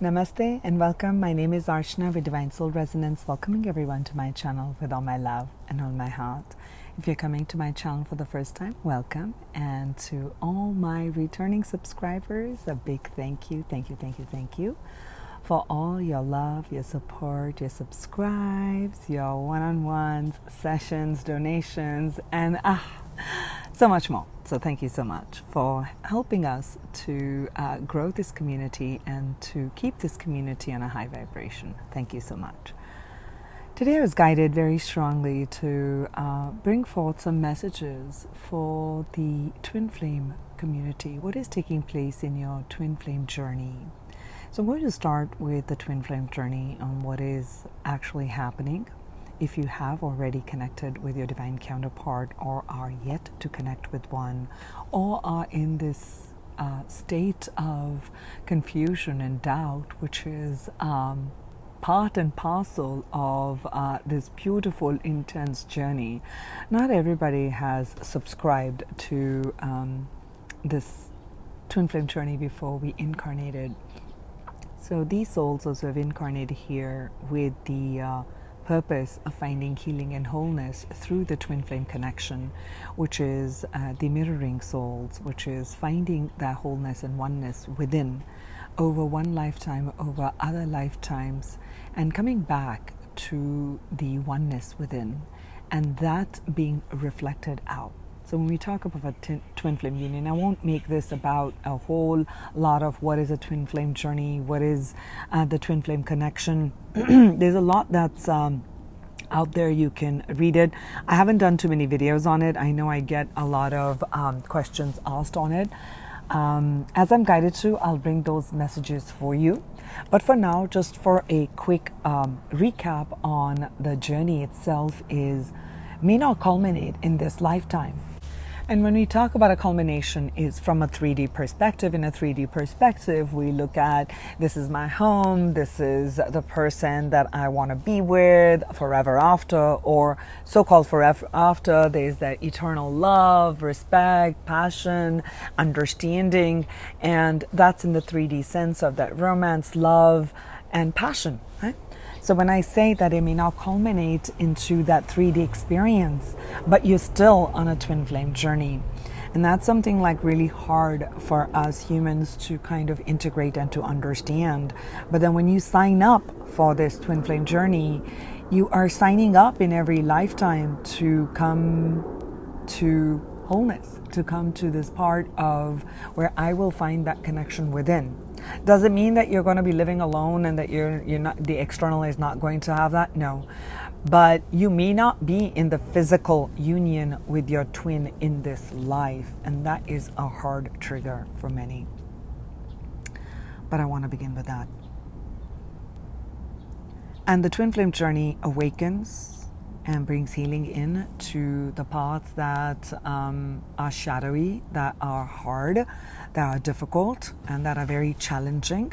Namaste and welcome. My name is Archana with Divine Soul Resonance, welcoming everyone to my channel with all my love and all my heart. If you're coming to my channel for the first time, welcome. And to all my returning subscribers, a big thank you for all your love, your support, your subscribes, your one-on-ones, sessions, donations, and so much more. So thank you so much for helping us to grow this community and to keep this community on a high vibration. Thank you so much. Today I was guided very strongly to bring forth some messages for the Twinflame community. What is taking place in your Twinflame journey? So I'm going to start with the Twinflame journey on what is actually happening. If you have already connected with your divine counterpart or are yet to connect with one, or are in this state of confusion and doubt, which is part and parcel of this beautiful, intense journey. Not everybody has subscribed to this Twinflame journey before we incarnated. So these souls also have incarnated here with the purpose of finding healing and wholeness through the twin flame connection, which is the mirroring souls, which is finding that wholeness and oneness within over one lifetime, over other lifetimes, and coming back to the oneness within, and that being reflected out. So when we talk about a twin flame union, I won't make this about a whole lot of what is a twin flame journey, what is the twin flame connection. There's a lot that's out there. You can read it. I haven't done too many videos on it. I know I get a lot of questions asked on it. As I'm guided to, I'll bring those messages for you. But for now, just for a quick recap on the journey itself, may not culminate in this lifetime. And when we talk about a culmination, is from a 3D perspective. In a 3D perspective, we look at, this is my home, this is the person that I want to be with forever after, or so-called forever after. There's that eternal love, respect, passion, understanding, and that's in the 3D sense of that romance, love, and passion, right? So when I say that it may not culminate into that 3D experience, but you're still on a twin flame journey. And that's something like really hard for us humans to kind of integrate and to understand. But then when you sign up for this twin flame journey, you are signing up in every lifetime to come to wholeness, to come to this part of where I will find that connection within. Does it mean that you're going to be living alone and that you're not, the external is not going to have that? No. But you may not be in the physical union with your twin in this life, and that is a hard trigger for many. But I want to begin with that. And the twin flame journey awakens and brings healing in to the paths that are shadowy, that are hard, that are difficult, and that are very challenging.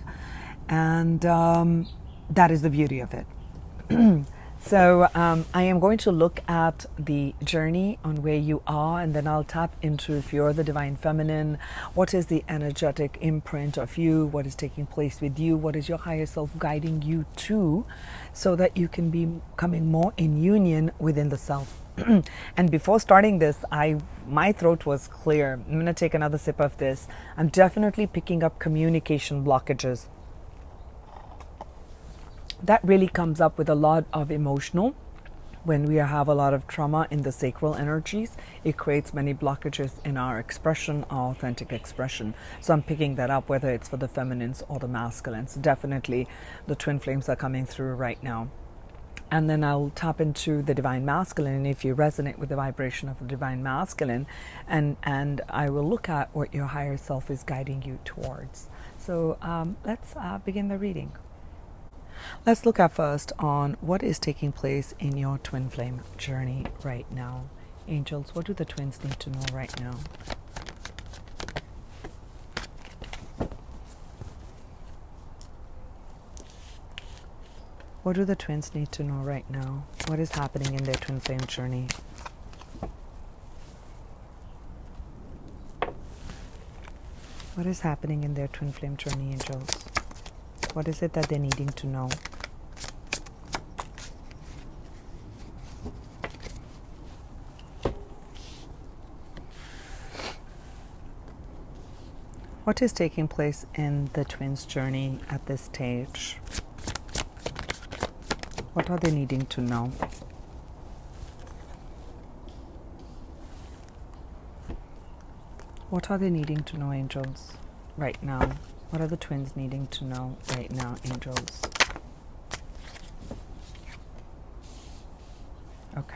And that is the beauty of it. So I am going to look at the journey on where you are, and then I'll tap into, if you're the divine feminine, what is the energetic imprint of you, what is taking place with you, what is your higher self guiding you to, so that you can be coming more in union within the self. And before starting this, my throat was clear. I'm going to take another sip of this. I'm definitely picking up communication blockages. That really comes up with a lot of emotional. When we have a lot of trauma in the sacral energies, it creates many blockages in our expression, our authentic expression. So I'm picking that up, whether it's for the feminines or the masculines. Definitely the twin flames are coming through right now. And then I'll tap into the divine masculine, if you resonate with the vibration of the divine masculine, and I will look at what your higher self is guiding you towards. So let's begin the reading. Let's look at first on what is taking place in your twin flame journey right now. Angels, what do the twins need to know right now? What do the twins need to know right now? What is happening in their twin flame journey? What is happening in their twin flame journey, angels? What is it that they're needing to know? What is taking place in the twins' journey at this stage? What are they needing to know? What are they needing to know, angels, right now? What are the twins needing to know right now, angels? Okay.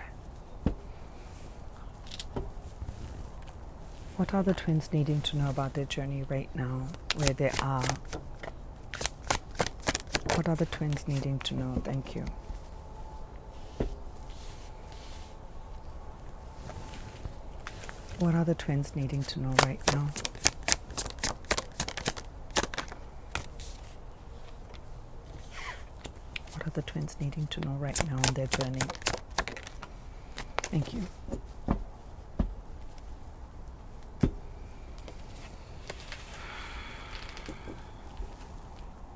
What are the twins needing to know about their journey right now, where they are? What are the twins needing to know? Thank you. What are the twins needing to know right now? What are the twins needing to know right now on their journey? Thank you.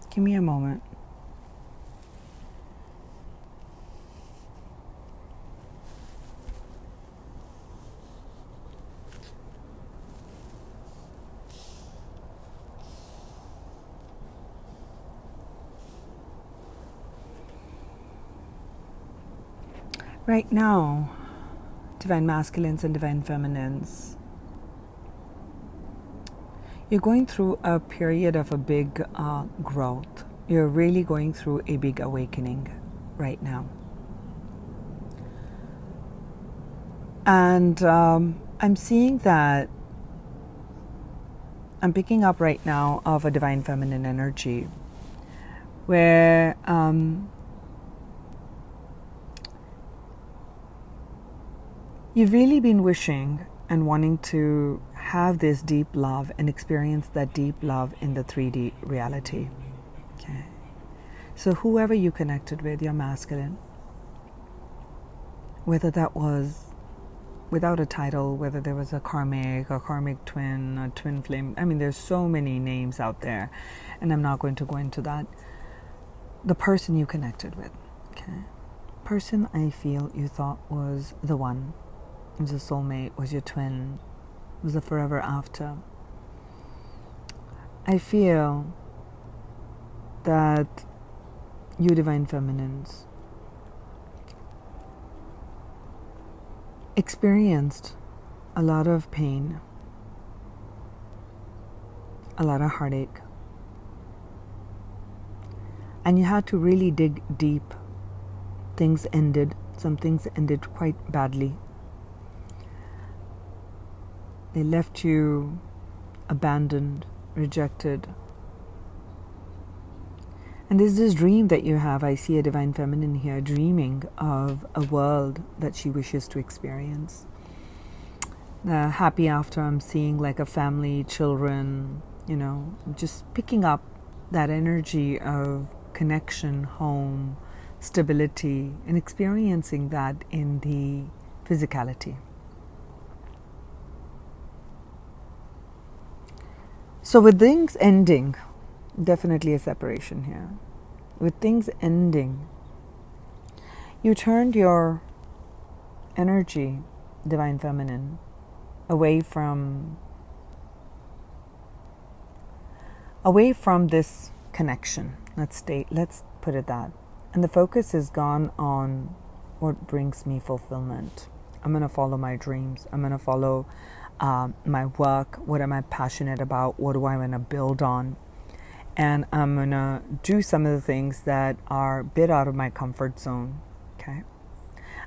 Give me a moment. Right now, divine masculines and divine feminines, you're going through a period of a big growth. You're really going through a big awakening right now. And I'm seeing that I'm picking up right now of a divine feminine energy where you've really been wishing and wanting to have this deep love and experience that deep love in the 3D reality. Okay. So whoever you connected with, your masculine, whether that was without a title, whether there was a karmic twin, a twin flame. I mean, there's so many names out there, and I'm not going to go into that. The person you connected with, okay? Person I feel you thought was the one, was a soulmate, was your twin, was a forever after. I feel that you divine feminines experienced a lot of pain, a lot of heartache, and you had to really dig deep. Things ended. Some things ended quite badly. They left you abandoned, rejected. And there's this dream that you have. I see a divine feminine here dreaming of a world that she wishes to experience. The happy after, I'm seeing like a family, children, just picking up that energy of connection, home, stability, and experiencing that in the physicality. So with things ending, definitely a separation here. With things ending, you turned your energy, divine feminine, away from this connection. Let's put it that. And the focus has gone on what brings me fulfillment. I'm going to follow my dreams. I'm going to follow my work. What am I passionate about? What do I want to build on? And I'm going to do some of the things that are a bit out of my comfort zone. Okay?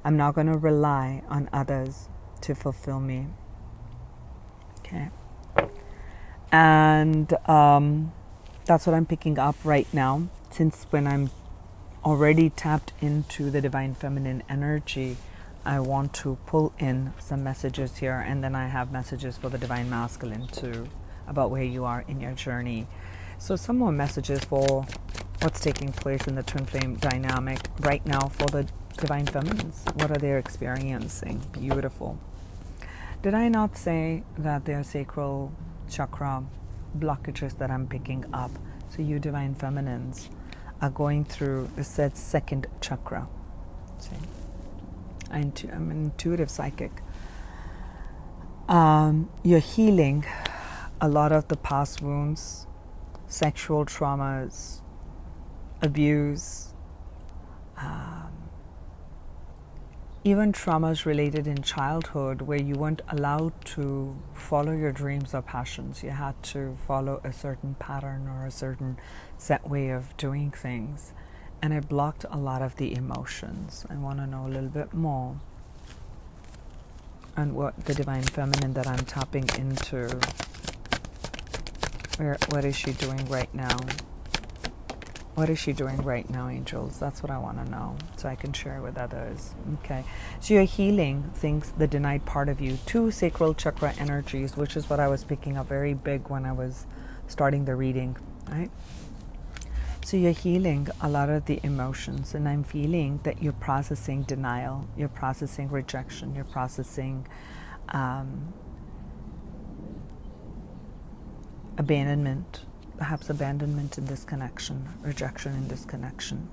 I'm not going to rely on others to fulfill me. Okay? And that's what I'm picking up right now. Since when I'm already tapped into the divine feminine energy, I want to pull in some messages here, and then I have messages for the divine masculine too, about where you are in your journey. So some more messages for what's taking place in the twin flame dynamic right now for the divine feminines. What are they experiencing? Beautiful. Did I not say that there are sacral chakra blockages that I'm picking up So you divine feminines are going through, this said, second chakra. See? I'm an intuitive psychic. You're healing a lot of the past wounds, sexual traumas, abuse, even traumas related in childhood where you weren't allowed to follow your dreams or passions. You had to follow a certain pattern or a certain set way of doing things. And it blocked a lot of the emotions. I want to know a little bit more on what the divine feminine that I'm tapping into, what is she doing right now? What is she doing right now, angels? That's what I want to know, so I can share with others. Okay, so you're healing things, the denied part of you, 2 sacral chakra energies, which is what I was picking up very big when I was starting the reading, right? So you're healing a lot of the emotions, and I'm feeling that you're processing denial, you're processing rejection, you're processing abandonment, perhaps abandonment in this connection, rejection in this connection.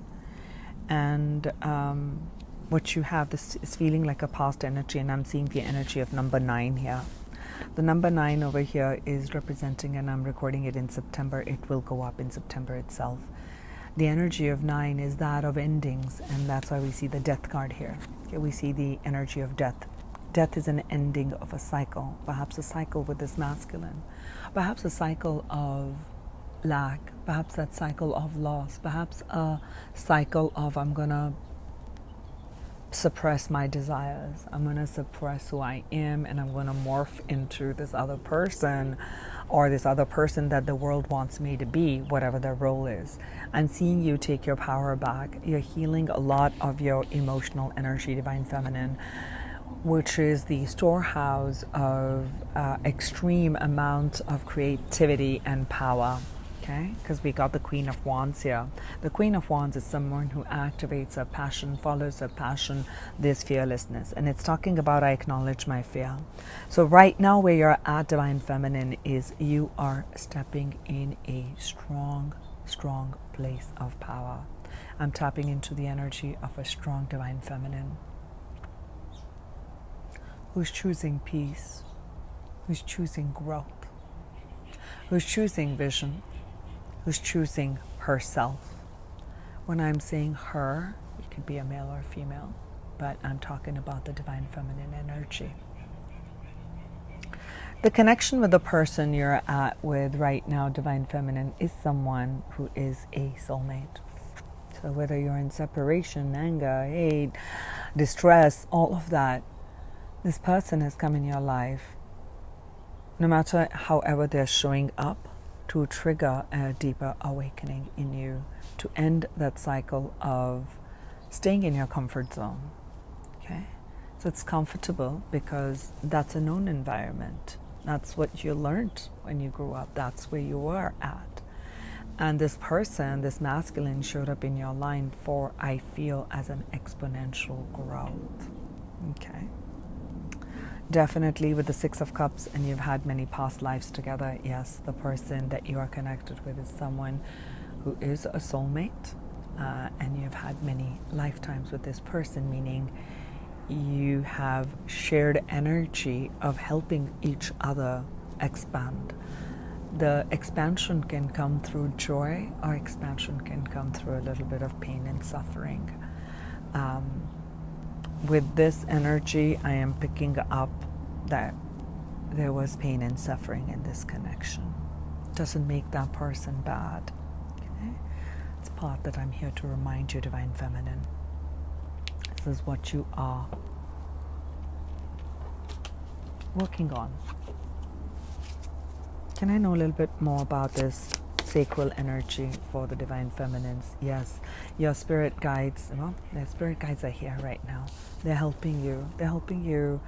And what you have, this is feeling like a past energy, and I'm seeing the energy of number 9 here. The number 9 over here is representing, and I'm recording it in September, it will go up in September itself. The energy of 9 is that of endings, and that's why we see the death card here. Okay, we see the energy of death. Death is an ending of a cycle, perhaps a cycle with this masculine, perhaps a cycle of lack, perhaps that cycle of loss, perhaps a cycle of I'm going to suppress my desires, I'm going to suppress who I am, and I'm going to morph into this other person, or this other person that the world wants me to be, whatever their role is. I'm seeing you take your power back. You're healing a lot of your emotional energy, divine feminine, which is the storehouse of extreme amounts of creativity and power. Okay, because we got the Queen of Wands here. The Queen of Wands is someone who activates her passion, follows her passion, this fearlessness. And it's talking about I acknowledge my fear. So right now where you're at, divine feminine, is you are stepping in a strong, strong place of power. I'm tapping into the energy of a strong divine feminine who's choosing peace, who's choosing growth, who's choosing vision, who's choosing herself. When I'm saying her, it could be a male or a female, but I'm talking about the divine feminine energy. The connection with the person you're at with right now, divine feminine, is someone who is a soulmate. So whether you're in separation, anger, hate, distress, all of that, this person has come in your life, no matter however they're showing up, to trigger a deeper awakening in you, to end that cycle of staying in your comfort zone. Okay? So it's comfortable because that's a known environment. That's what you learned when you grew up. That's where you were at. And this person, this masculine, showed up in your line for, I feel, as an exponential growth. Okay? Definitely with the 6 of Cups, and you've had many past lives together, yes, the person that you are connected with is someone who is a soulmate, and you've had many lifetimes with this person, meaning you have shared energy of helping each other expand. The expansion can come through joy, or expansion can come through a little bit of pain and suffering. With this energy, I am picking up that there was pain and suffering in this connection. Doesn't make that person bad. Okay? It's part that I'm here to remind you, divine feminine. This is what you are working on. Can I know a little bit more about this sacral energy for the divine feminines? Yes, your spirit guides, well, their spirit guides are here right now. They're helping you. They're helping you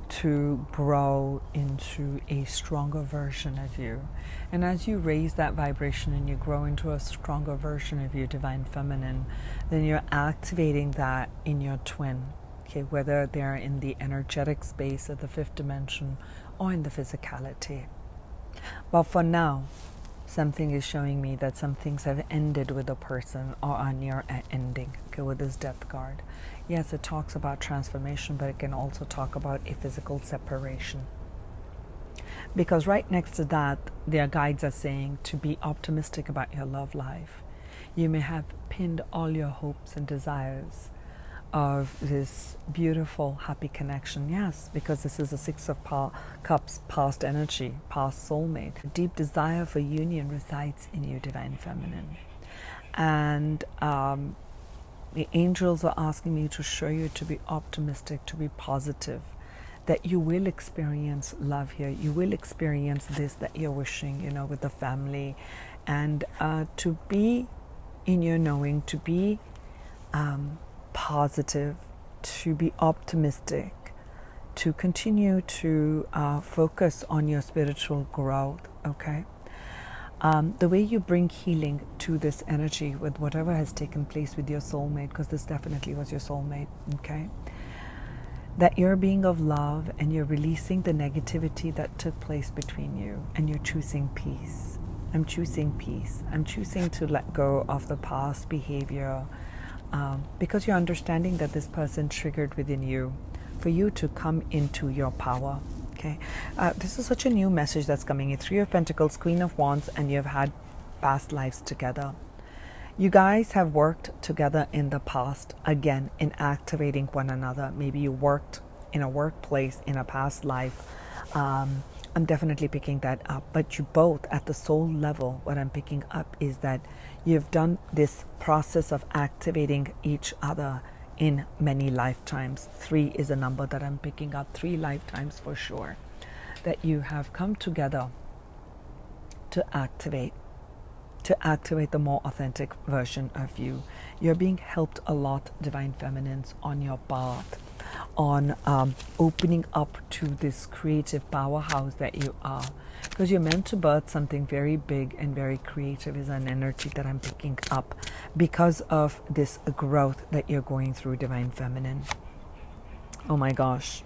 to grow into a stronger version of you. And as you raise that vibration and you grow into a stronger version of your divine feminine, then you're activating that in your twin. Okay, whether they're in the energetic space of the 5th dimension or in the physicality. But for now, Something is showing me that some things have ended with a person or are near an ending, okay, with this death card. Yes, it talks about transformation, but it can also talk about a physical separation. Because right next to that, their guides are saying to be optimistic about your love life. You may have pinned all your hopes and desires of this beautiful, happy connection. Yes, because this is the Six of Cups, past energy, past soulmate. A deep desire for union resides in you, Divine Feminine. And the angels are asking me to show you to be optimistic, to be positive, that you will experience love here. You will experience this that you're wishing, with the family. And to be in your knowing, to be positive, to be optimistic, to continue to focus on your spiritual growth, okay? The way you bring healing to this energy with whatever has taken place with your soulmate, because this definitely was your soulmate, okay? That you're a being of love and you're releasing the negativity that took place between you, and you're choosing peace. I'm choosing peace. I'm choosing to let go of the past behavior, because you're understanding that this person triggered within you for you to come into your power. Okay, this is such a new message that's coming in. Three of Pentacles, Queen of Wands, and you've had past lives together. You guys have worked together in the past, again, in activating one another. Maybe you worked in a workplace in a past life. I'm definitely picking that up. But you both, at the soul level, what I'm picking up is that you've done this process of activating each other in many lifetimes. 3 is a number that I'm picking up. 3 lifetimes for sure. That you have come together to activate the more authentic version of you. You're being helped a lot, Divine Feminines, on your path, on opening up to this creative powerhouse that you are. Because you're meant to birth something very big and very creative is an energy that I'm picking up because of this growth that you're going through, Divine Feminine. Oh my gosh.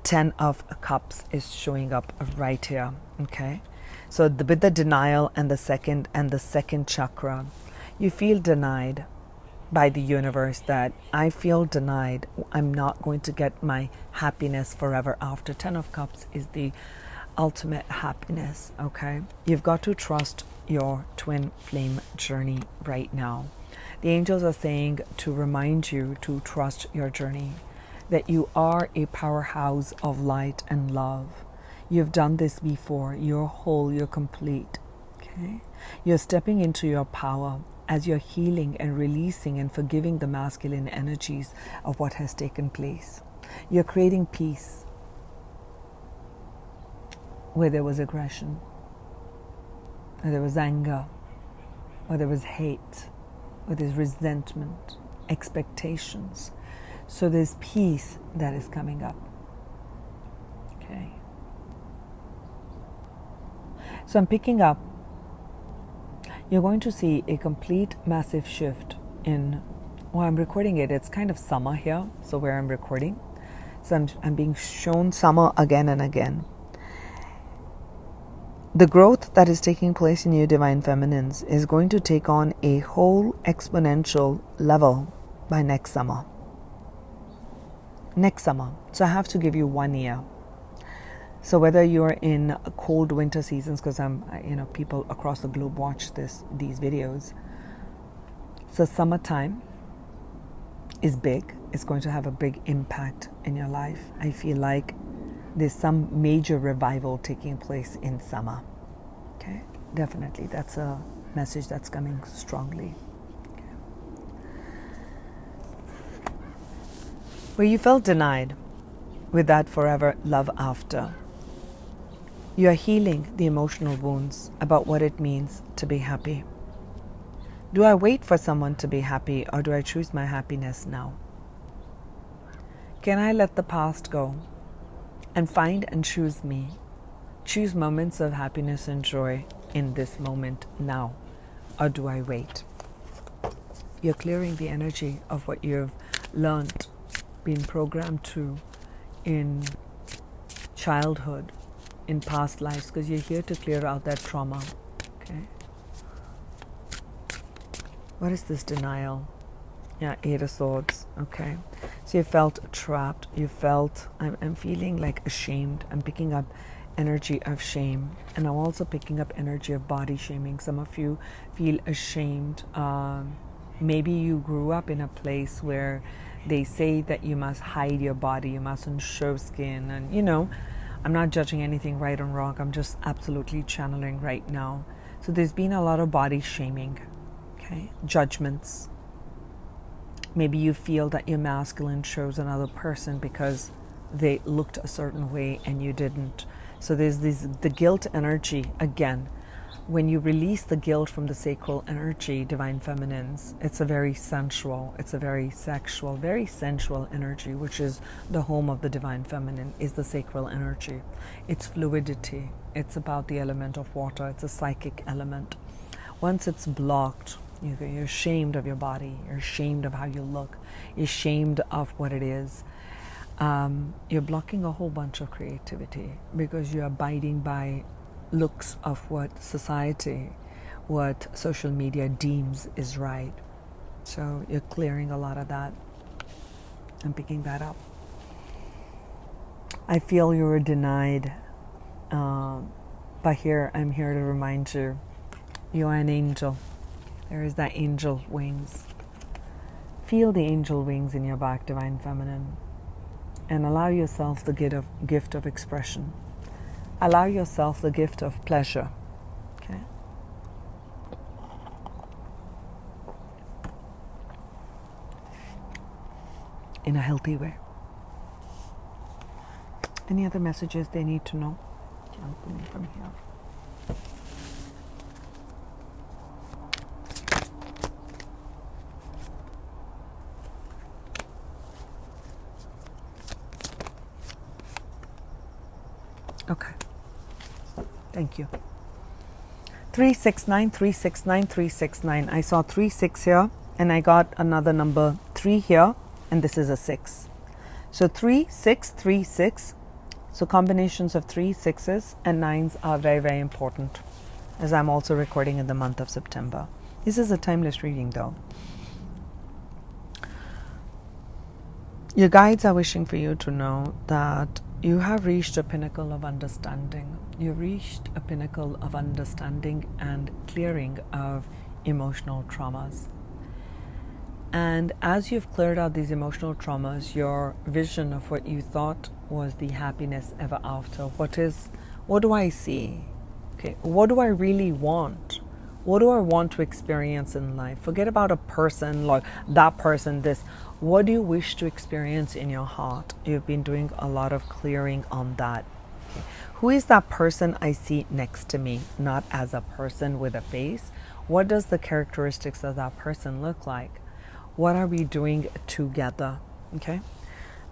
10 of Cups is showing up right here, okay? So with the denial and the second chakra, you feel denied by the universe, that I feel denied. I'm not going to get my happiness forever after. 10 of Cups is the ultimate happiness, okay? You've got to trust your twin flame journey right now. The angels are saying to remind you to trust your journey, that you are a powerhouse of light and love. You've done this before. You're whole, you're complete, okay? You're stepping into your power as you're healing and releasing and forgiving the masculine energies of what has taken place. You're creating peace where there was aggression, where there was anger, where there was hate, where there's resentment, expectations. So there's peace that is coming up, okay? So I'm picking up, you're going to see a complete massive shift in, well, I'm recording it, it's kind of summer here, so where I'm recording. So I'm being shown summer again and again. The growth that is taking place in you, Divine Feminines, is going to take on a whole exponential level by next summer. Next summer. So I have to give you 1 year. So whether you're in cold winter seasons, because people across the globe watch these videos. So summertime is big. It's going to have a big impact in your life. I feel like there's some major revival taking place in summer. Okay, definitely. That's a message that's coming strongly. Okay. Where you felt denied with that forever love after. You are healing the emotional wounds about what it means to be happy. Do I wait for someone to be happy, or do I choose my happiness now? Can I let the past go and find and choose me? Choose moments of happiness and joy in this moment now, or do I wait? You're clearing the energy of what you've learned, been programmed to in childhood, in past lives, because you're here to clear out that trauma. Okay. What is this denial? Yeah, Eight of Swords. Okay. So you felt trapped. You felt, I'm feeling like ashamed. I'm picking up energy of shame. And I'm also picking up energy of body shaming. Some of you feel ashamed. Maybe you grew up in a place where they say that you must hide your body, you mustn't show skin. And, you know, I'm not judging anything right or wrong. I'm just absolutely channeling right now. So there's been a lot of body shaming. Okay. Judgments. Maybe you feel that your masculine chose another person because they looked a certain way and you didn't. So there's the guilt energy again. When you release the guilt from the sacral energy, divine feminines, it's a very sensual, it's a very sexual, very sensual energy, which is the home of the divine feminine, is the sacral energy. It's fluidity. It's about the element of water. It's a psychic element. Once it's blocked, you're ashamed of your body. You're ashamed of how you look. You're ashamed of what it is. You're blocking a whole bunch of creativity because you're abiding by looks of what society, what social media deems is right. So you're clearing a lot of that and picking that up. I feel you were denied, but here I'm here to remind you, you are an angel. There is that angel wings. Feel the angel wings in your back, divine feminine, and allow yourself the gift of expression. Allow yourself the gift of pleasure. Okay. In a healthy way. Any other messages they need to know? Jumping from here. Okay. Thank you. 369, 369, 369. I saw 36 here, and I got another number 3 here, and this is a 6. So 3, 6, 3, 6. So combinations of 3, 6s, and 9s are very, very important, as I'm also recording in the month of September. This is a timeless reading, though. Your guides are wishing for you to know that you have reached a pinnacle of understanding. You've reached a pinnacle of understanding and clearing of emotional traumas. And as you've cleared out these emotional traumas, your vision of what you thought was the happiness ever after, what do I see? Okay, what do I really want? What do I want to experience in life? Forget about a person, like that person, this. What do you wish to experience in your heart? You've been doing a lot of clearing on that. Okay. Who is that person I see next to me? Not as a person with a face. What does the characteristics of that person look like? What are we doing together? Okay.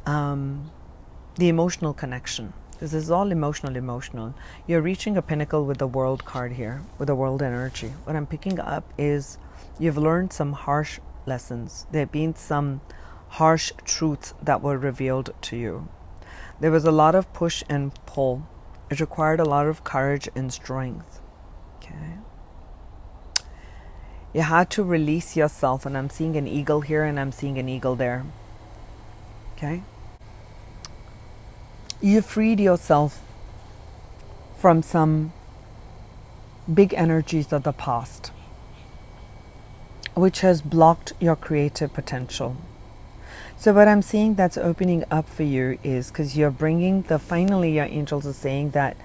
The emotional connection. This is all emotional. You're reaching a pinnacle with the world card here, with the world energy. What I'm picking up is you've learned some harsh lessons. There have been some harsh truths that were revealed to you. There was a lot of push and pull. It required a lot of courage and strength. Okay. You had to release yourself, and I'm seeing an eagle here and I'm seeing an eagle there. Okay. You freed yourself from some big energies of the past, which has blocked your creative potential. So what I'm seeing that's opening up for you is because you're bringing finally your angels are saying that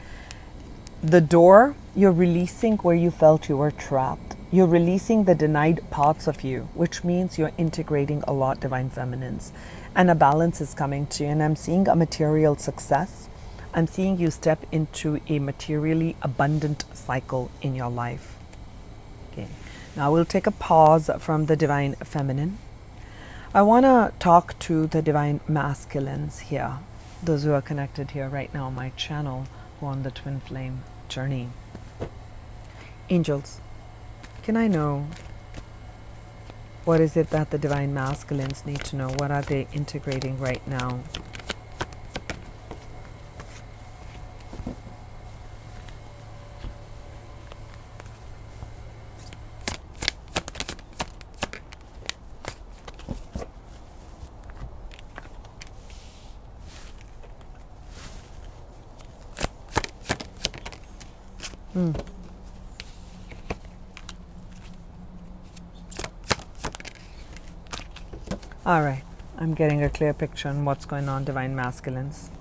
the door, you're releasing where you felt you were trapped. You're releasing the denied parts of you, which means you're integrating a lot, divine feminines, and a balance is coming to you. And I'm seeing a material success. I'm seeing you step into a materially abundant cycle in your life. Okay. Now we'll take a pause from the divine feminine. I want to talk to the divine masculines here, those who are connected here right now on my channel, who are on the twin flame journey. Angels, can I know what is it that the divine masculines need to know? What are they integrating right now? All right, I'm getting a clear picture on what's going on, Divine Masculines.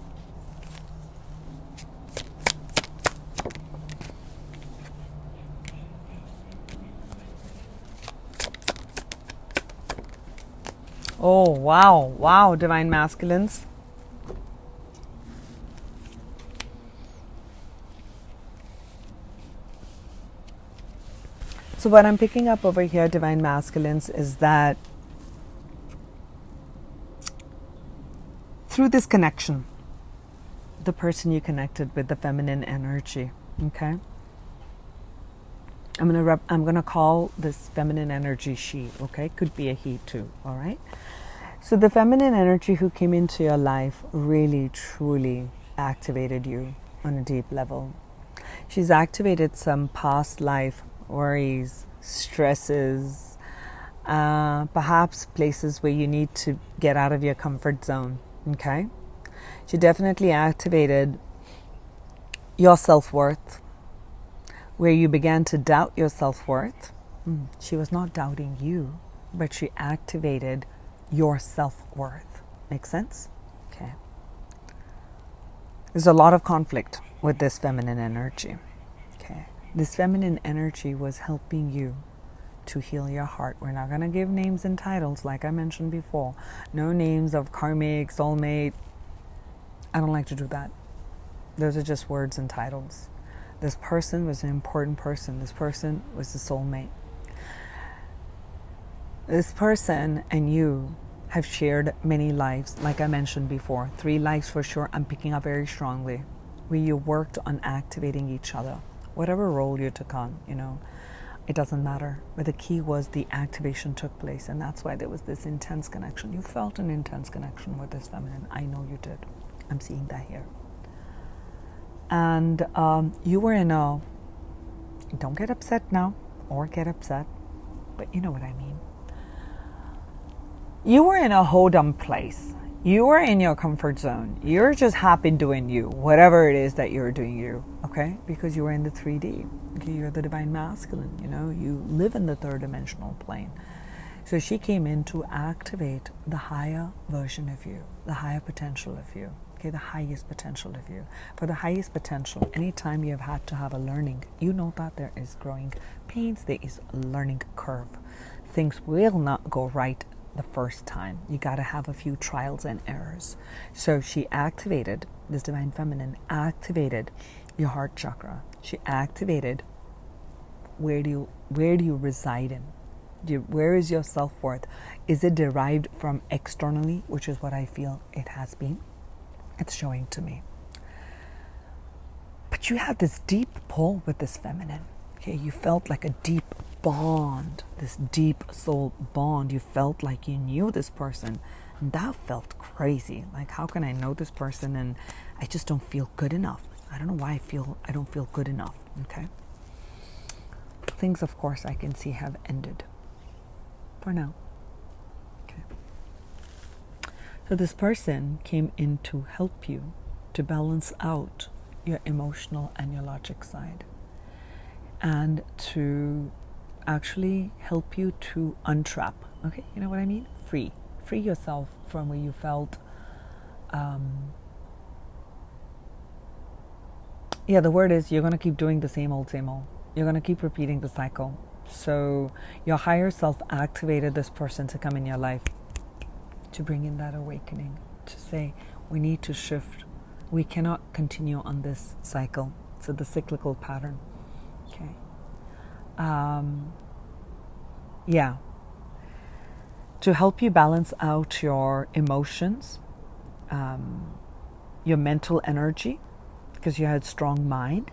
Oh, wow, wow, Divine Masculines. So what I'm picking up over here, Divine Masculines, is that through this connection, the person you connected with, the feminine energy, okay? I'm gonna call this feminine energy she, okay? Could be a he too, all right? So the feminine energy who came into your life really, truly activated you on a deep level. She's activated some past life worries, stresses, perhaps places where you need to get out of your comfort zone, okay? She definitely activated your self-worth, where you began to doubt your self-worth. She was not doubting you, but she activated your self-worth. Make sense? Okay. There's a lot of conflict with this feminine energy. Okay. This feminine energy was helping you to heal your heart. We're not going to give names and titles like I mentioned before. No names of karmic, soulmate. I don't like to do that. Those are just words and titles. This person was an important person. This person was the soulmate. This person and you have shared many lives, like I mentioned before. 3 lives for sure, I'm picking up very strongly, where you worked on activating each other. Whatever role you took on, it doesn't matter. But the key was the activation took place, and that's why there was this intense connection. You felt an intense connection with this feminine. I know you did. I'm seeing that here. And you were in a, don't get upset now, or get upset, but you know what I mean. You were in a hold-on place. You were in your comfort zone. You're just happy doing you, whatever it is that you're doing you, okay? Because you were in the 3D. Okay, you're the divine masculine, you live in the 3rd dimensional plane. So she came in to activate the higher version of you, the higher potential of you, okay, the highest potential of you. For the highest potential, anytime you have had to have a learning, you know that there is growing pains, there is a learning curve. Things will not go right the first time. You got to have a few trials and errors. So she activated, this divine feminine activated your heart chakra. She activated where do you reside in? Where is your self-worth? Is it derived from externally, which is what I feel it has been? It's showing to me. But you have this deep pull with this feminine. Okay, you felt like a deep bond, this deep soul bond. You felt like you knew this person, and that felt crazy. Like, how can I know this person and I just don't feel good enough? I don't know why I don't feel good enough. Okay. Things, of course, I can see have ended for now. Okay. So this person came in to help you to balance out your emotional and your logic side, and to actually help you to untrap. Okay, you know what I mean? Free yourself from where you felt the word is you're going to keep doing the same old. You're going to keep repeating the cycle. So your higher self activated this person to come in your life to bring in that awakening, to say we need to shift. We cannot continue on this cycle. So the cyclical pattern. Okay. To help you balance out your emotions, your mental energy, because you had strong mind,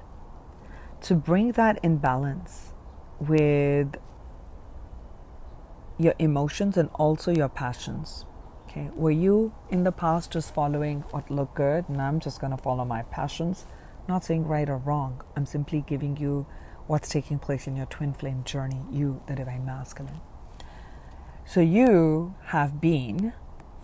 to bring that in balance with your emotions and also your passions. Okay, were you in the past just following what looked good and I'm just going to follow my passions? Not saying right or wrong. I'm simply giving you what's taking place in your twin flame journey, you, the divine masculine. So you have been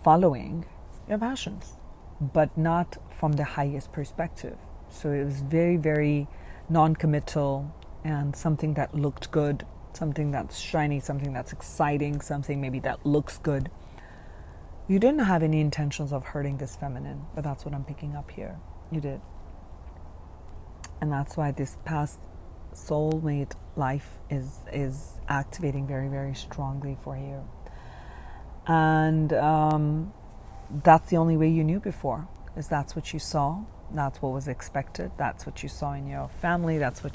following your passions, but not from the highest perspective. So it was very, very non-committal, and something that looked good, something that's shiny, something that's exciting, something maybe that looks good. You didn't have any intentions of hurting this feminine, but that's what I'm picking up here. You did. And that's why this past soulmate life is activating very, very strongly for you. And that's the only way you knew before, is that's what you saw, that's what was expected, that's what you saw in your family, that's what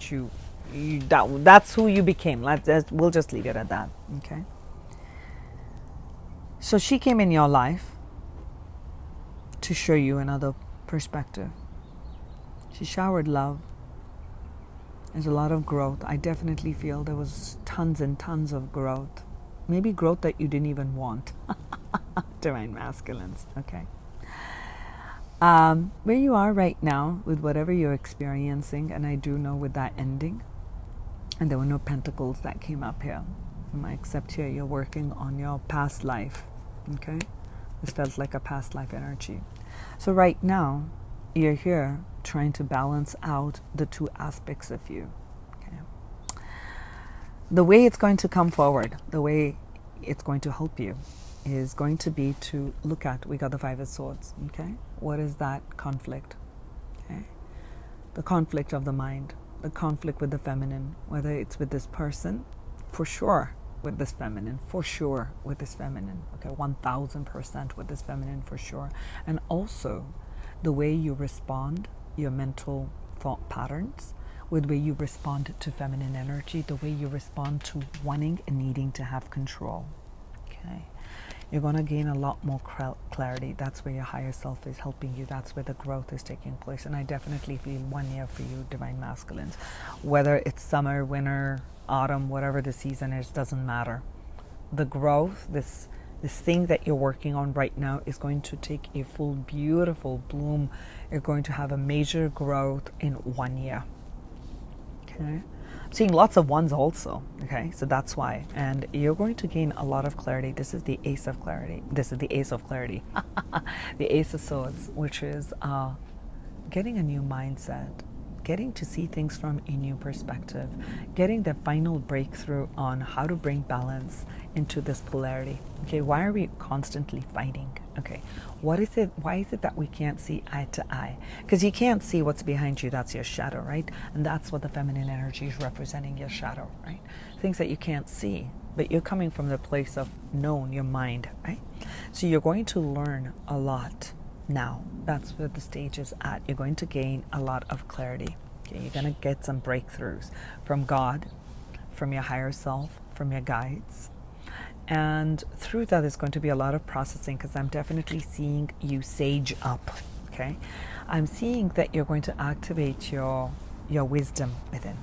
that's who you became. We'll just leave it at that, okay? So she came in your life to show you another perspective. She showered love. There's a lot of growth. I definitely feel there was tons and tons of growth. Maybe growth that you didn't even want. Divine masculines, okay? Where you are right now with whatever you're experiencing, and I do know with that ending, and there were no pentacles that came up here, except here you're working on your past life, okay? This felt like a past life energy. So right now, you're here trying to balance out the two aspects of you, okay? The way it's going to come forward, the way it's going to help you, is going to be to look at, we got the Five of Swords, okay? What is that conflict, okay? The conflict of the mind, the conflict with the feminine, whether it's with this person, for sure with this feminine, for sure with this feminine, okay? 1000% with this feminine, for sure. And also the way you respond, your mental thought patterns, with the way you respond to feminine energy, the way you respond to wanting and needing to have control, okay? You're going to gain a lot more clarity. That's where your higher self is helping you. That's where the growth is taking place. And I definitely feel 1 year for you, Divine Masculines. Whether it's summer, winter, autumn, whatever the season is, doesn't matter. The growth, this thing that you're working on right now is going to take a full, beautiful bloom. You're going to have a major growth in 1 year. Okay? I'm seeing lots of ones also, okay? So that's why. And you're going to gain a lot of clarity. This is the Ace of Clarity. This is the Ace of Clarity. The Ace of Swords, which is getting a new mindset, getting to see things from a new perspective, getting the final breakthrough on how to bring balance into this polarity. Okay, why are we constantly fighting? Okay, what is it? Why is it that we can't see eye to eye? Because you can't see what's behind you. That's your shadow, right? And that's what the feminine energy is representing, your shadow, right? Things that you can't see, but you're coming from the place of known, your mind, right? So you're going to learn a lot now. That's where the stage is at. You're going to gain a lot of clarity. Okay, you're going to get some breakthroughs from God, from your higher self, from your guides. And through that, there's going to be a lot of processing, because I'm definitely seeing you sage up, okay? I'm seeing that you're going to activate your wisdom within.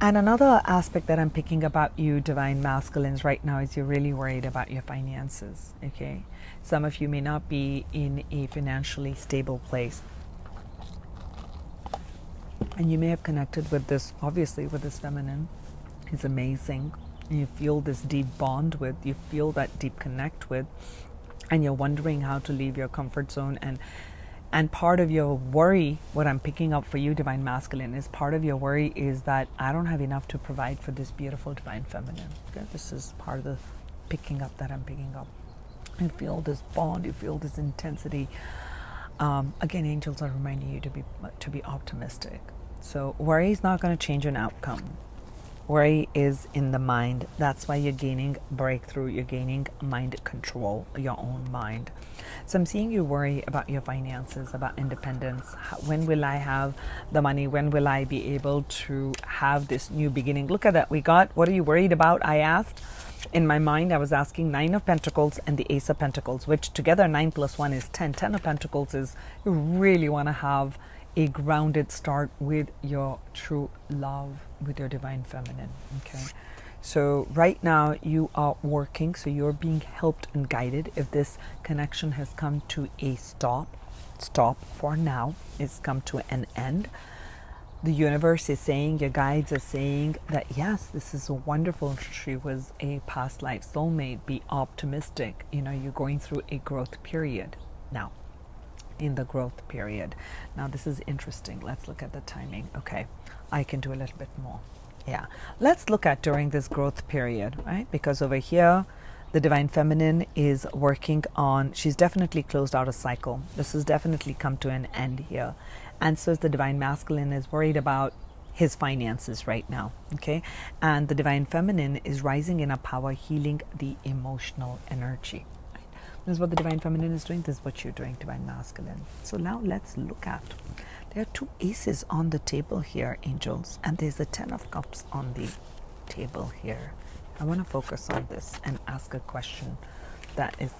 And another aspect that I'm picking about you, Divine Masculines, right now is you're really worried about your finances, okay? Some of you may not be in a financially stable place. And you may have connected with this, obviously, with this feminine. It's amazing. And you feel this deep bond with, you feel that deep connect with, and you're wondering how to leave your comfort zone. And part of your worry, what I'm picking up for you, Divine Masculine, is part of your worry is that I don't have enough to provide for this beautiful Divine Feminine. Okay? This is part of the picking up that I'm picking up. You feel this bond, you feel this intensity. Again, angels are reminding you to be optimistic. So worry is not going to change an outcome. Worry is in the mind. That's why you're gaining breakthrough. You're gaining mind control, your own mind. So I'm seeing you worry about your finances, about independence. When will I have the money? When will I be able to have this new beginning? Look at that. We got, what are you worried about? I asked. In my mind, I was asking 9 of Pentacles and the Ace of Pentacles, which together 9 plus 1 is 10. 10 of Pentacles is you really want to have a grounded start with your true love, with your Divine Feminine, okay? So right now you are working, so you're being helped and guided. If this connection has come to a stop for now, it's come to an end. The universe is saying, your guides are saying that yes, this is a wonderful. She was a past life soulmate. Be optimistic. You know, you're going through a growth period now. in the growth period. Now this is interesting. Let's look at the timing. Okay, I can do a little bit more. Yeah, let's look at during this growth period, right? Because over here, the Divine Feminine is working on, she's definitely closed out a cycle. This has definitely come to an end here. And so the Divine Masculine is worried about his finances right now, okay? And the Divine Feminine is rising in a power, healing the emotional energy. Right? This is what the Divine Feminine is doing. This is what you're doing, Divine Masculine. So now let's look at, there are two aces on the table here, angels, and there's a 10 of cups on the table here. I want to focus on this and ask a question that is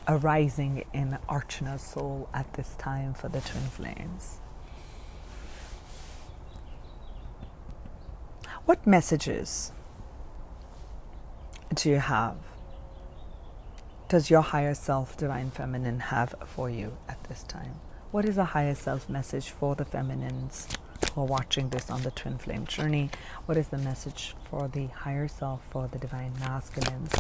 arising in Archana's soul at this time for the twin flames. What messages do you have? Does your higher self, Divine Feminine, have for you at this time? What is a higher self message for the feminines who are watching this on the twin flame journey? What is the message for the higher self, for the Divine Masculines,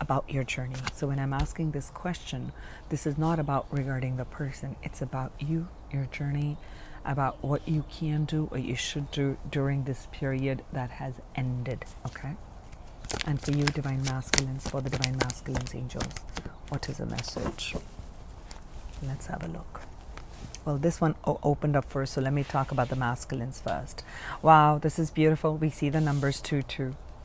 about your journey? So when I'm asking this question, this is not about regarding the person. It's about you, your journey, about what you can do, what you should do during this period that has ended, okay? And for you, Divine Masculines, for the Divine Masculines, angels, what is the message? Let's have a look. Well, this one opened up first, so let me talk about the masculines first. Wow, this is beautiful. We see the numbers 2,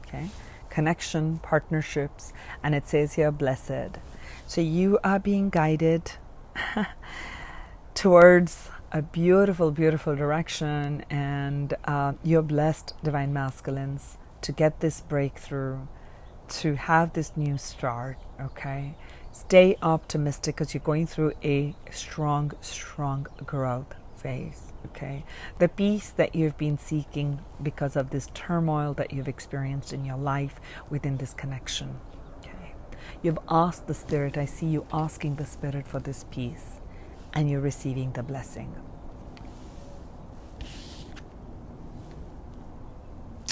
okay? Connection, partnerships, and it says here, blessed. So you are being guided towards a beautiful, beautiful direction, and you're blessed, Divine Masculines, to get this breakthrough, to have this new start, okay? Stay optimistic because you're going through a strong, strong growth phase, okay? The peace that you've been seeking because of this turmoil that you've experienced in your life within this connection, okay? You've asked the Spirit, I see you asking the Spirit for this peace, and you're receiving the blessing.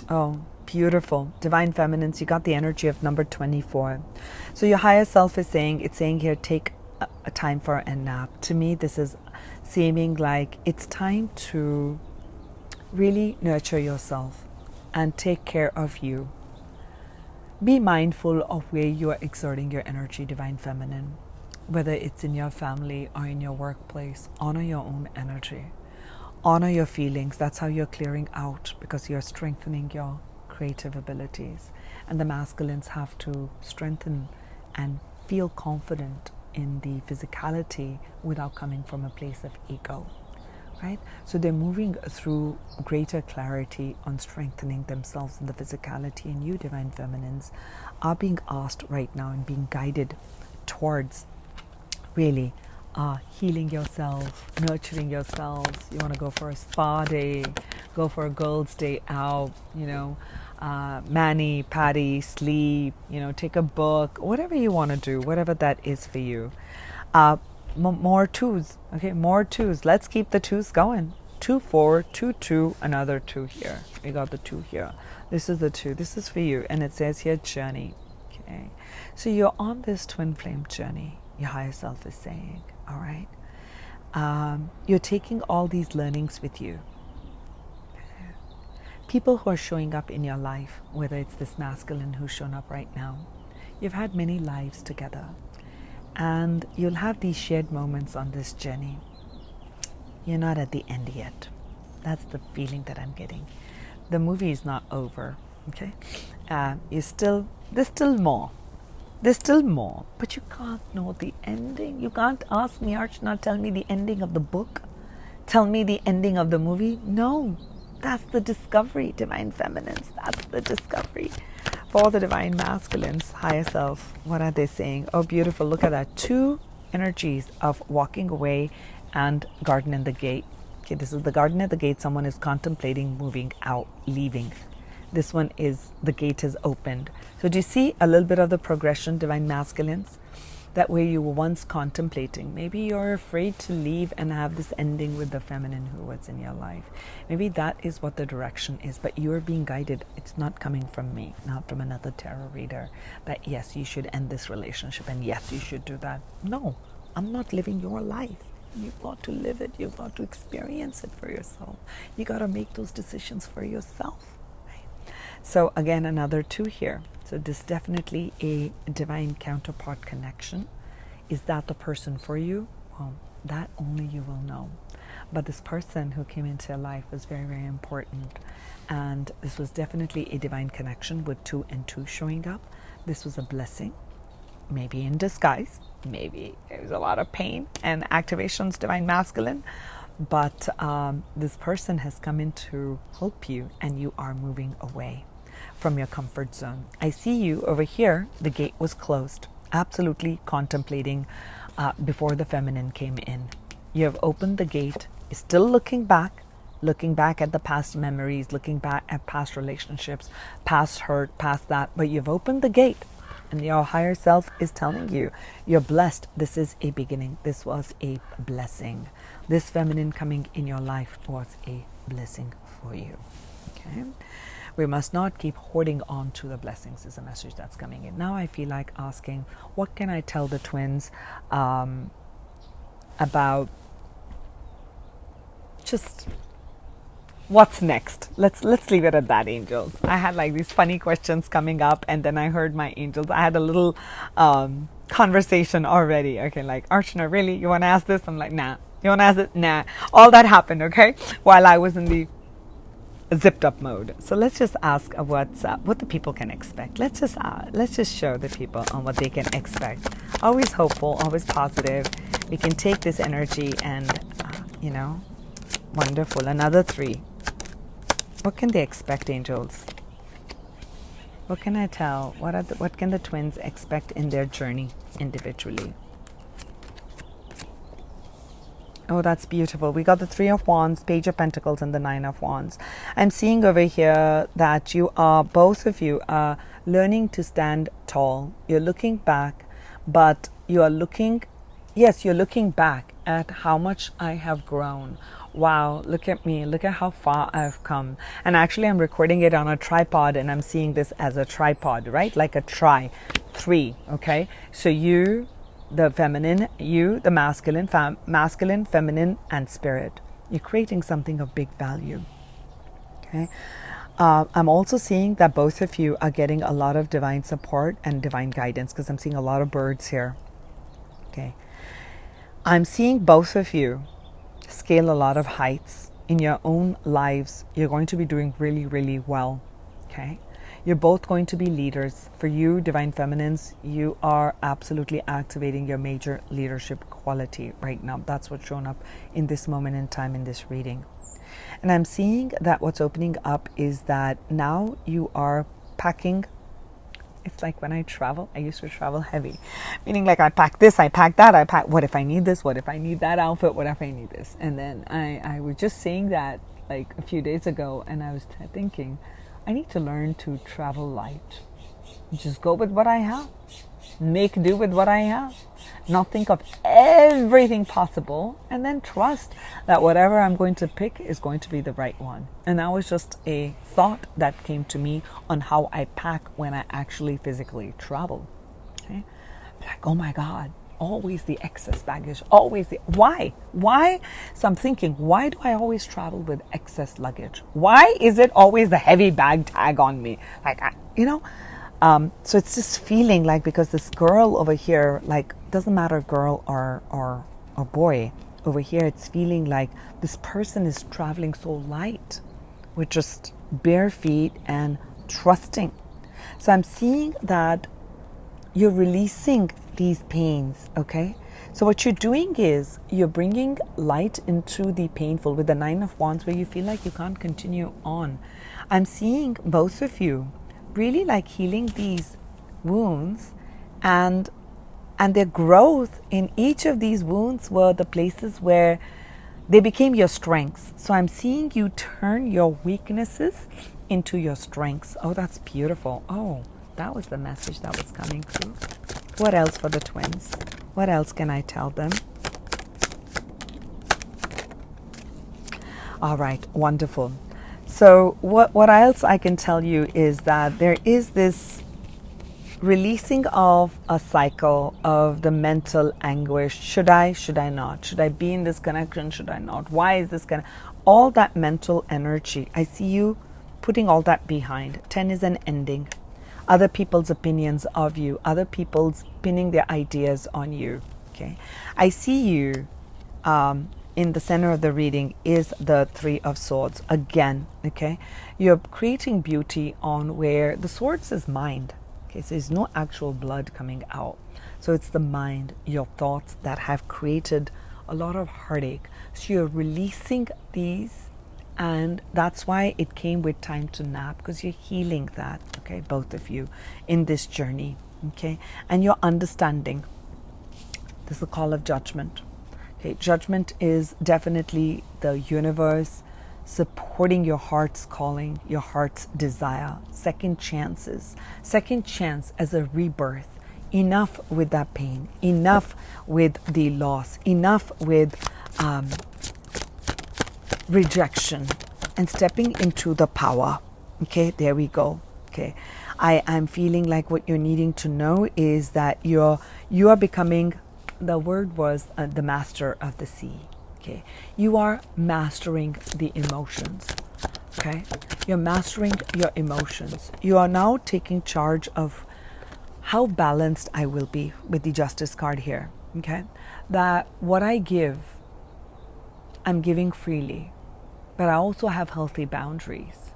Oh, beautiful. Divine Feminines, you got the energy of number 24. So your higher self is saying, it's saying here, take a time for a nap. To me, this is seeming like it's time to really nurture yourself and take care of you. Be mindful of where you are exerting your energy, Divine Feminine. Whether it's in your family or in your workplace, honor your own energy. Honor your feelings. That's how you're clearing out, because you're strengthening your creative abilities. And the masculines have to strengthen and feel confident in the physicality without coming from a place of ego, right? So they're moving through greater clarity on strengthening themselves in the physicality. And you, Divine Feminines, are being asked right now and being guided towards really healing yourself, nurturing yourselves. You want to go for a spa day, go for a girls' day out, you know, mani, paddy, sleep, you know, take a book, whatever you want to do, whatever that is for you. More twos, okay, more twos. Let's keep the twos going. 2, 4, 2, 2, another 2 here. We got the 2 here. This is the 2. This is for you. And it says here, journey. Okay. So you're on this twin flame journey, your higher self is saying, all right? You're taking all these learnings with you. People who are showing up in your life, whether it's this masculine who's shown up right now, you've had many lives together, and you'll have these shared moments on this journey. You're not at the end yet. That's the feeling that I'm getting. The movie is not over, okay? There's still more. There's still more, but you can't know the ending. You can't ask me, Archana, tell me the ending of the book. Tell me the ending of the movie. No, that's the discovery, Divine Feminines. That's the discovery. For the Divine Masculines, higher self, what are they saying? Oh, beautiful. Look at that. 2 energies of walking away and garden in the gate. Okay, this is the garden at the gate. Someone is contemplating moving out, leaving. This one is the gate is opened. So do you see a little bit of the progression, Divine Masculines? That way you were once contemplating. Maybe you're afraid to leave and have this ending with the feminine who was in your life. Maybe that is what the direction is, but you're being guided. It's not coming from me, not from another tarot reader, that yes, you should end this relationship and yes, you should do that. No, I'm not living your life. You've got to live it. You've got to experience it for yourself. You got to make those decisions for yourself. Right? So again, another 2 here. So this is definitely a divine counterpart connection. Is that the person for you? Well, that only you will know. But this person who came into your life was very, very important. And this was definitely a divine connection with 2 and 2 showing up. This was a blessing, maybe in disguise. Maybe there was a lot of pain and activations, divine masculine. But this person has come in to help you, and you are moving away from your comfort zone. I see you over here. The gate was closed. Absolutely contemplating before the feminine came in. You have opened the gate, still looking back at the past memories, looking back at past relationships, past hurt, past that, but you've opened the gate and your higher self is telling you, you're blessed. This is a beginning. This was a blessing. This feminine coming in your life was a blessing for you. Okay? We must not keep hoarding on to the blessings is a message that's coming in. Now I feel like asking, what can I tell the twins about just what's next? Let's leave it at that, angels. I had like these funny questions coming up, and then I heard my angels. I had a little conversation already. Okay, like, Archana, really? You want to ask this? I'm like, nah. You want to ask it? Nah. All that happened, okay, while I was in the zipped up mode. So let's just ask what the people can expect. Let's just show the people on what they can expect. Always hopeful, always positive. We can take this energy and wonderful. Another 3. What can they expect, angels? What can I tell? What can the twins expect in their journey individually? Oh, that's beautiful. We got the 3 of Wands, Page of Pentacles, and the 9 of Wands. I'm seeing over here that both of you are learning to stand tall. You're looking back, but you're looking back at how much I have grown. Wow, look at me. Look at how far I've come. And actually, I'm recording it on a tripod, and I'm seeing this as a tripod, right? Like a 3, okay? So you, the feminine, you, the masculine, feminine, and spirit. You're creating something of big value, okay? I'm also seeing that both of you are getting a lot of divine support and divine guidance, because I'm seeing a lot of birds here, okay? I'm seeing both of you scale a lot of heights in your own lives. You're going to be doing really, really well, okay? You're both going to be leaders. For you, divine feminines, you are absolutely activating your major leadership quality right now. That's what's shown up in this moment in time in this reading. And I'm seeing that what's opening up is that now you are packing. It's like when I travel, I used to travel heavy. Meaning like I pack this, I pack that, I pack, what if I need this? What if I need that outfit? What if I need this? And then I was just saying that like a few days ago, and I was thinking, I need to learn to travel light. Just go with what I have. Make do with what I have. Not think of everything possible, and then trust that whatever I'm going to pick is going to be the right one. And that was just a thought that came to me on how I pack when I actually physically travel. Okay? Like, oh my God, always the excess baggage, why? So I'm thinking, why do I always travel with excess luggage? Why is it always the heavy bag tag on me? Like, so it's just feeling like, because this girl over here, like, doesn't matter girl or boy, over here it's feeling like this person is traveling so light with just bare feet and trusting. So I'm seeing that you're releasing these pains, okay? So what you're doing is you're bringing light into the painful with the 9 of Wands, where you feel like you can't continue on. I'm seeing both of you really like healing these wounds, and their growth in each of these wounds were the places where they became your strengths. So I'm seeing you turn your weaknesses into your strengths. Oh, that's beautiful. Oh, that was the message that was coming through. What else for the twins? What else can I tell them? All right, wonderful. So what else I can tell you is that there is this releasing of a cycle of the mental anguish. Should I not? Should I be in this connection? Should I not? Why is this all that mental energy? I see you putting all that behind. 10 is an ending. Other people's opinions of you, other people's pinning their ideas on you. Okay, I see you in the center of the reading is the Three of Swords again. Okay, you're creating beauty on where the swords is mind. Okay, so there's no actual blood coming out, so it's the mind, your thoughts that have created a lot of heartache. So you're releasing these, and that's why it came with time to nap, because you're healing that. Okay, both of you in this journey. Okay, and you're understanding. This is the call of judgment. Okay, judgment is definitely the universe supporting your heart's calling, your heart's desire. Second chances, second chance as a rebirth. Enough with that pain, enough with the loss, enough with rejection, and stepping into the power. Okay, there we go. Okay, I'm feeling like what you're needing to know is that you are becoming, the word was the master of the sea. Okay, you are mastering the emotions. Okay, you're mastering your emotions. You are now taking charge of how balanced I will be with the Justice card here. Okay, that what I give, I'm giving freely, but I also have healthy boundaries,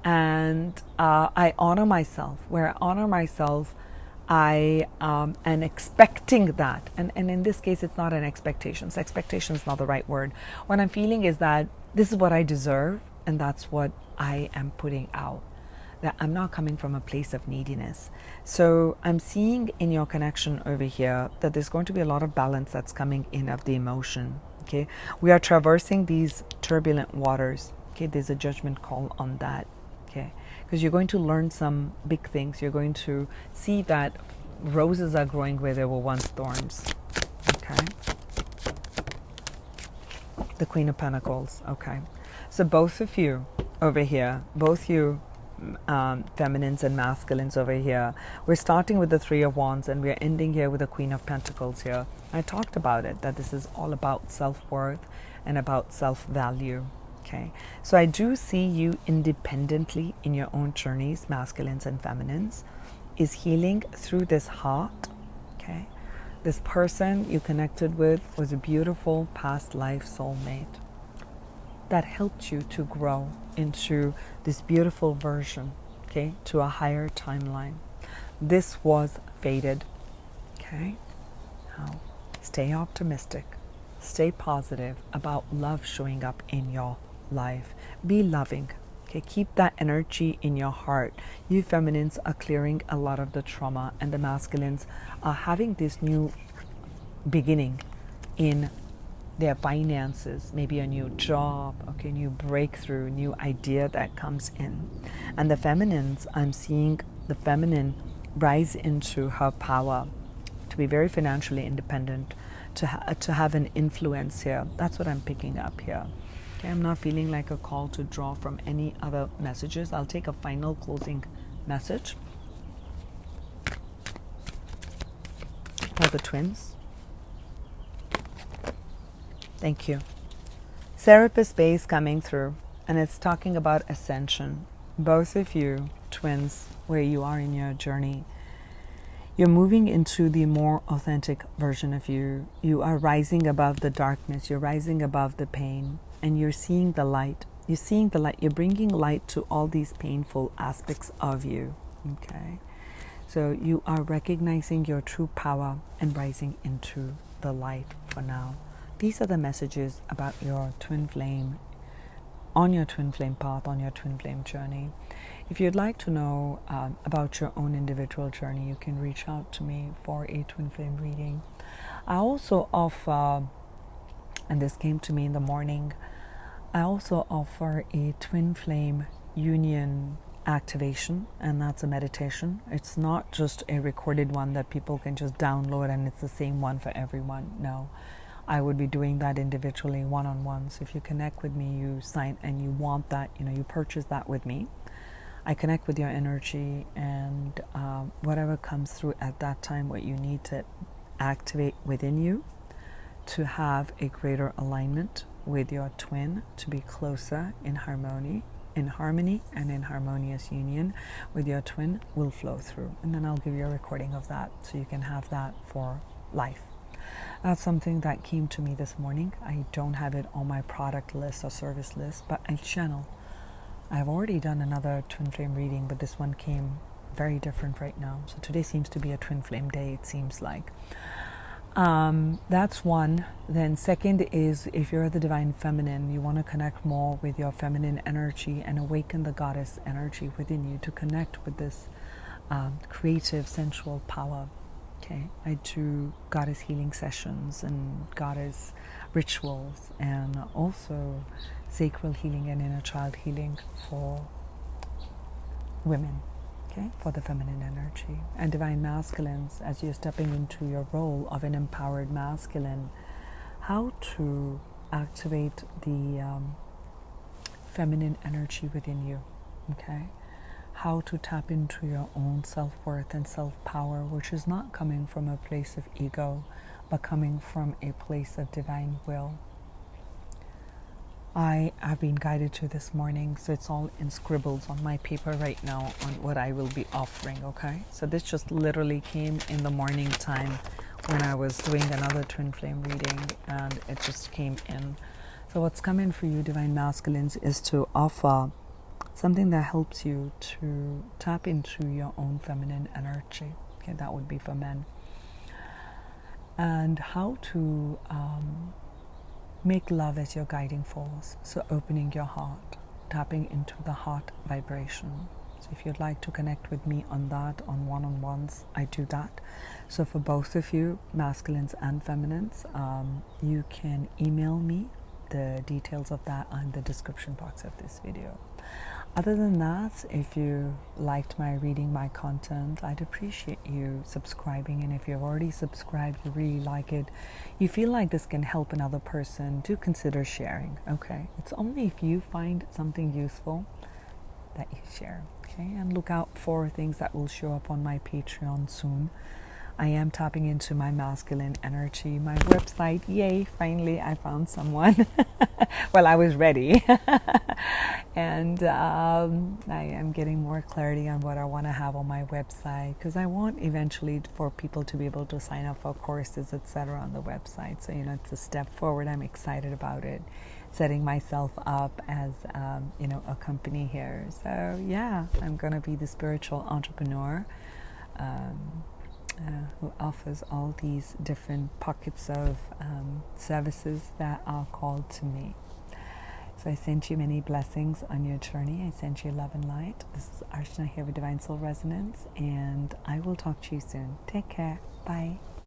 and I honor myself. Where I honor myself, I am expecting that. And in this case, it's not an expectation. So expectation is not the right word. What I'm feeling is that this is what I deserve, and that's what I am putting out. That I'm not coming from a place of neediness. So I'm seeing in your connection over here that there's going to be a lot of balance that's coming in of the emotion. Okay, we are traversing these turbulent waters. Okay, there's a judgment call on that. Okay, because you're going to learn some big things. You're going to see that roses are growing where there were once thorns. Okay, the Queen of Pentacles. Okay, so both of you over here, both you feminines and masculines over here, we're starting with the Three of Wands and we're ending here with the Queen of Pentacles here. I talked about it, that this is all about self-worth and about self-value. Okay, so I do see you independently in your own journeys, masculines and feminines, is healing through this heart. Okay, this person you connected with was a beautiful past life soulmate that helped you to grow into this beautiful version, okay, to a higher timeline. This was fated. Okay, now stay optimistic, stay positive about love showing up in your life. Be loving. Okay, keep that energy in your heart. You feminines are clearing a lot of the trauma, and the masculines are having this new beginning in their finances, maybe a new job, okay, new breakthrough, new idea that comes in. And the feminines, I'm seeing the feminine rise into her power, to be very financially independent, to have an influence here. That's what I'm picking up here. Okay, I'm not feeling like a call to draw from any other messages. I'll take a final closing message for the twins. Thank you. Serapis base coming through, and it's talking about ascension. Both of you, twins, where you are in your journey, you're moving into the more authentic version of you. You are rising above the darkness. You're rising above the pain, and you're seeing the light. You're seeing the light. You're bringing light to all these painful aspects of you. Okay? So you are recognizing your true power and rising into the light for now. These are the messages about your twin flame, on your twin flame path, on your twin flame journey. If you'd like to know about your own individual journey, you can reach out to me for a twin flame reading. I also offer, and this came to me in the morning, I also offer a twin flame union activation, and that's a meditation. It's not just a recorded one that people can just download and it's the same one for everyone. No. I would be doing that individually, one-on-one. So if you connect with me, you sign and you want that, you purchase that with me. I connect with your energy, and whatever comes through at that time, what you need to activate within you to have a greater alignment with your twin, to be closer in harmony and in harmonious union with your twin, will flow through. And then I'll give you a recording of that so you can have that for life. That's something that came to me this morning. I don't have it on my product list or service list, but I channel. I've already done another twin flame reading, but this one came very different right now. So today seems to be a twin flame day, it seems like. That's one. Then second is, if you're the divine feminine, you want to connect more with your feminine energy and awaken the goddess energy within you to connect with this creative, sensual power. Okay, I do goddess healing sessions and goddess rituals, and also sacral healing and inner child healing for women. Okay, for the feminine energy. And divine masculines, as you're stepping into your role of an empowered masculine, how to activate the feminine energy within you. Okay, how to tap into your own self-worth and self-power, which is not coming from a place of ego, but coming from a place of divine will. I have been guided to this morning, so it's all in scribbles on my paper right now on what I will be offering, okay? So this just literally came in the morning time when I was doing another twin flame reading, and it just came in. So what's coming for you, divine masculines, is to offer something that helps you to tap into your own feminine energy. Okay, that would be for men. And how to make love as your guiding force. So opening your heart, tapping into the heart vibration. So if you'd like to connect with me on that, on one-on-ones, I do that. So for both of you, masculines and feminines, you can email me. The details of that are in the description box of this video. Other than that, if you liked my reading, my content, I'd appreciate you subscribing. And if you've already subscribed, you really like it, you feel like this can help another person, do consider sharing, okay? It's only if you find something useful that you share, okay? And look out for things that will show up on my Patreon soon. I am tapping into my masculine energy. My website, yay, finally I found someone. Well, I was ready. And I am getting more clarity on what I want to have on my website, because I want eventually for people to be able to sign up for courses, etc. on the website. So, it's a step forward. I'm excited about it. Setting myself up as, a company here. So, yeah, I'm going to be the spiritual entrepreneur who offers all these different pockets of services that are called to me. So I send you many blessings on your journey. I send you love and light. This is Archana here with Divine Soul Resonance, and I will talk to you soon. Take care. Bye.